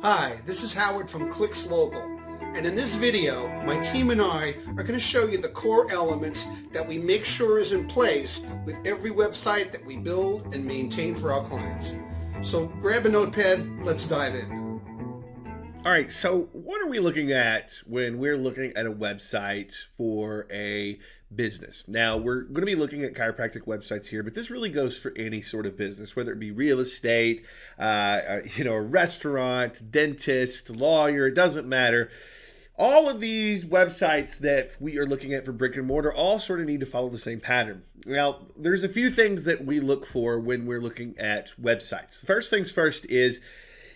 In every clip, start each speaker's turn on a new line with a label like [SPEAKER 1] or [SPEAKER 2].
[SPEAKER 1] Hi, this is Howard from Clicks Local, and in this video, my team and I are going to show you the core elements that we make sure is in place with every website that we build and maintain for our clients. So grab a notepad, let's dive in.
[SPEAKER 2] All right, so what are we looking at when we're looking at a website for a business? Now, we're going to be looking at chiropractic websites here, but this really goes for any sort of business, whether it be real estate, a restaurant, dentist, lawyer, it doesn't matter. All of these websites that we are looking at for brick and mortar all sort of need to follow the same pattern. Now, there's a few things that we look for when we're looking at websites. First things first is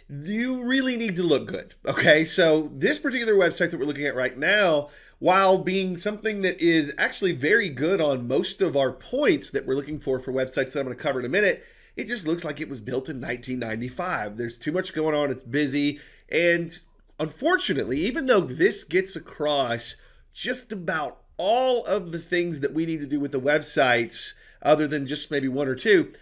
[SPEAKER 2] you really need to look good. Okay, so this particular website that we're looking at right now, while being something that is actually very good on most of our points that we're looking for websites that I'm going to cover in a minute, it just looks like it was built in 1995. There's too much going on, it's busy, and unfortunately, even though this gets across just about all of the things that we need to do with the websites, other than just maybe one or two,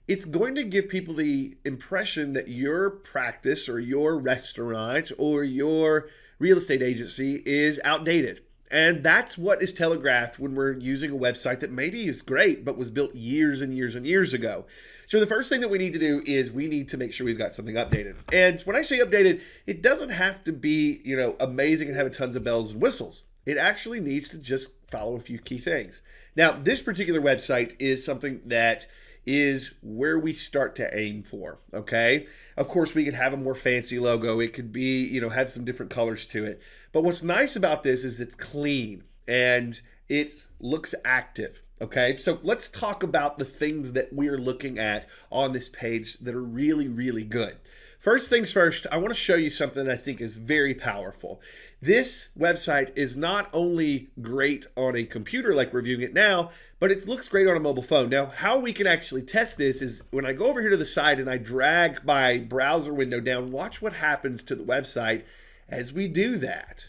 [SPEAKER 2] it's going to give people the impression that your practice or your restaurant or your real estate agency is outdated. And that's what is telegraphed when we're using a website that maybe is great, but was built years and years and years ago. So the first thing that we need to do is we need to make sure we've got something updated. And when I say updated, it doesn't have to be, amazing and have tons of bells and whistles. It actually needs to just follow a few key things. Now, this particular website is something that is where we start to aim for, okay? Of course, we could have a more fancy logo. It could be, have some different colors to it. But what's nice about this is it's clean and it looks active, okay? So let's talk about the things that we're looking at on this page that are really, really good. First things first, I want to show you something that I think is very powerful. This website is not only great on a computer like we're viewing it now, but it looks great on a mobile phone. Now, how we can actually test this is when I go over here to the side and I drag my browser window down, watch what happens to the website as we do that.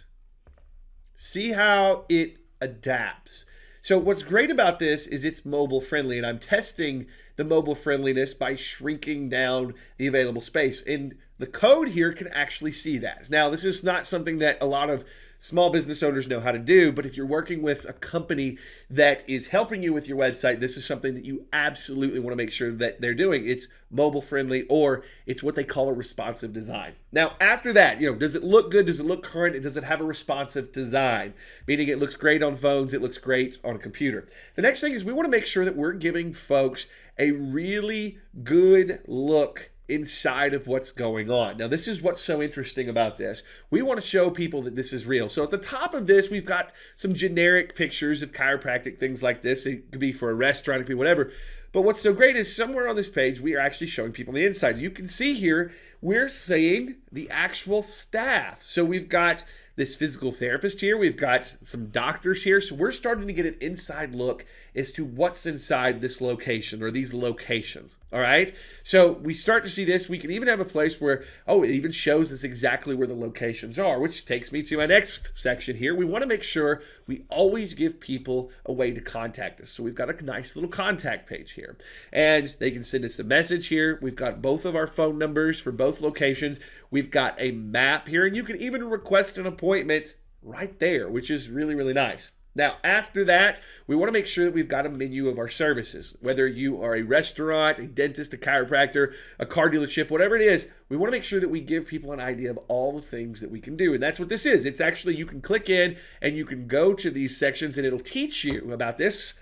[SPEAKER 2] See how it adapts. So what's great about this is it's mobile friendly, and I'm testing the mobile friendliness by shrinking down the available space. And the code here can actually see that. Now, this is not something that a lot of small business owners know how to do, but if you're working with a company that is helping you with your website, this is something that you absolutely want to make sure that they're doing. It's mobile friendly, or it's what they call a responsive design. Now, after that, does it look good? Does it look current? Does it have a responsive design? Meaning it looks great on phones, it looks great on a computer. The next thing is we want to make sure that we're giving folks a really good look inside of what's going on. Now, this is what's so interesting about this. We want to show people that this is real. So at the top of this, we've got some generic pictures of chiropractic, things like this. It could be for a restaurant, it could be whatever. But what's so great is somewhere on this page, we are actually showing people the inside. You can see here, we're seeing the actual staff. So we've got this physical therapist here. We've got some doctors here. So we're starting to get an inside look as to what's inside this location or these locations. All right. So we start to see this. We can even have a place where, it even shows us exactly where the locations are, which takes me to my next section here. We want to make sure we always give people a way to contact us. So we've got a nice little contact page here, and they can send us a message here. We've got both of our phone numbers for both locations. We've got a map here, and you can even request an appointment right there, which is really, really nice. Now, after that, we want to make sure that we've got a menu of our services. Whether you are a restaurant, a dentist, a chiropractor, a car dealership, whatever it is, we want to make sure that we give people an idea of all the things that we can do. And that's what this is. It's actually, you can click in and you can go to these sections and it'll teach you about this.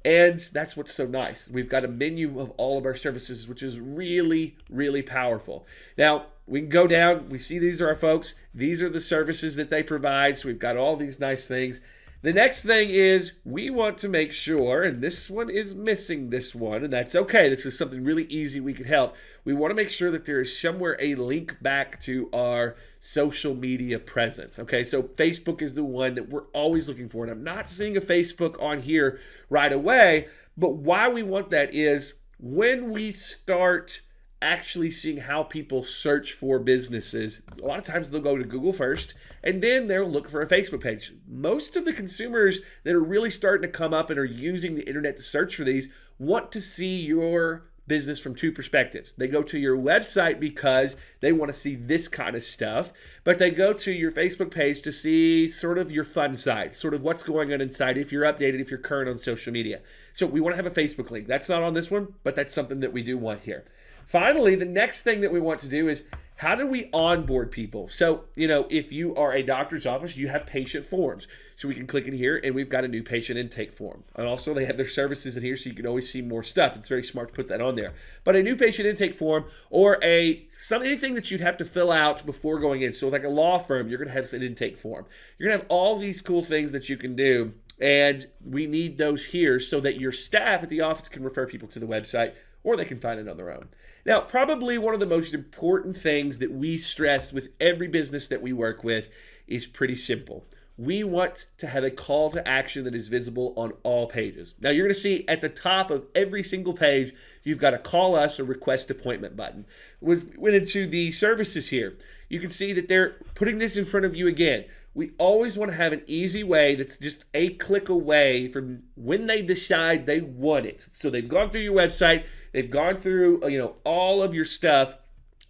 [SPEAKER 2] And that's what's so nice. We've got a menu of all of our services, which is really, really powerful. Now, we can go down. We see these are our folks. These are the services that they provide. So we've got all these nice things. The next thing is we want to make sure, and this one is missing this one, and that's okay. This is something really easy we could help. We want to make sure that there is somewhere a link back to our social media presence. Okay, so Facebook is the one that we're always looking for, and I'm not seeing a Facebook on here right away, but why we want that is when we start actually seeing how people search for businesses, a lot of times they'll go to Google first and then they'll look for a Facebook page. Most of the consumers that are really starting to come up and are using the internet to search for these want to see your business from two perspectives. They go to your website because they want to see this kind of stuff, but they go to your Facebook page to see sort of your fun side, sort of what's going on inside, if you're updated, if you're current on social media. So we want to have a Facebook link. That's not on this one, but that's something that we do want here. Finally, the next thing that we want to do is, how do we onboard people? So, if you are a doctor's office, you have patient forms. So we can click in here and we've got a new patient intake form. And also they have their services in here so you can always see more stuff. It's very smart to put that on there. But a new patient intake form or anything that you'd have to fill out before going in. So like a law firm, you're going to have an intake form. You're going to have all these cool things that you can do. And we need those here so that your staff at the office can refer people to the website, or they can find it on their own. Now, probably one of the most important things that we stress with every business that we work with is pretty simple. We want to have a call to action that is visible on all pages. Now, you're going to see at the top of every single page, you've got a call us or request appointment button. Went into the services here. You can see that they're putting this in front of you again. We always want to have an easy way that's just a click away from when they decide they want it. So they've gone through your website, they've gone through all of your stuff,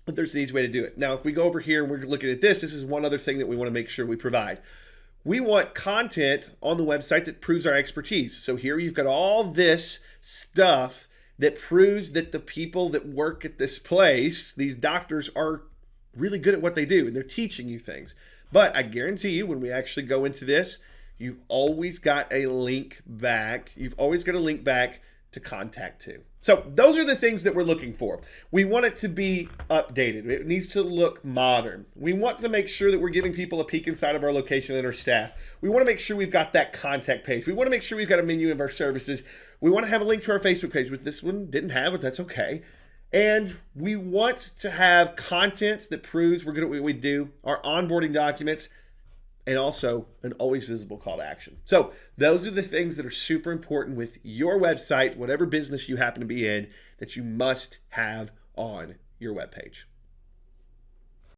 [SPEAKER 2] but there's an easy way to do it. Now, if we go over here and we're looking at this is one other thing that we want to make sure we provide. We want content on the website that proves our expertise. So here you've got all this stuff that proves that the people that work at this place, these doctors, are really good at what they do and they're teaching you things. But I guarantee you, when we actually go into this, you've always got a link back. You've always got a link back to contact to. So those are the things that we're looking for. We want it to be updated. It needs to look modern. We want to make sure that we're giving people a peek inside of our location and our staff. We want to make sure we've got that contact page. We want to make sure we've got a menu of our services. We want to have a link to our Facebook page, which this one didn't have, but that's okay. And we want to have content that proves we're good at what we do, our onboarding documents, and also an always visible call to action. So those are the things that are super important with your website, whatever business you happen to be in, that you must have on your webpage.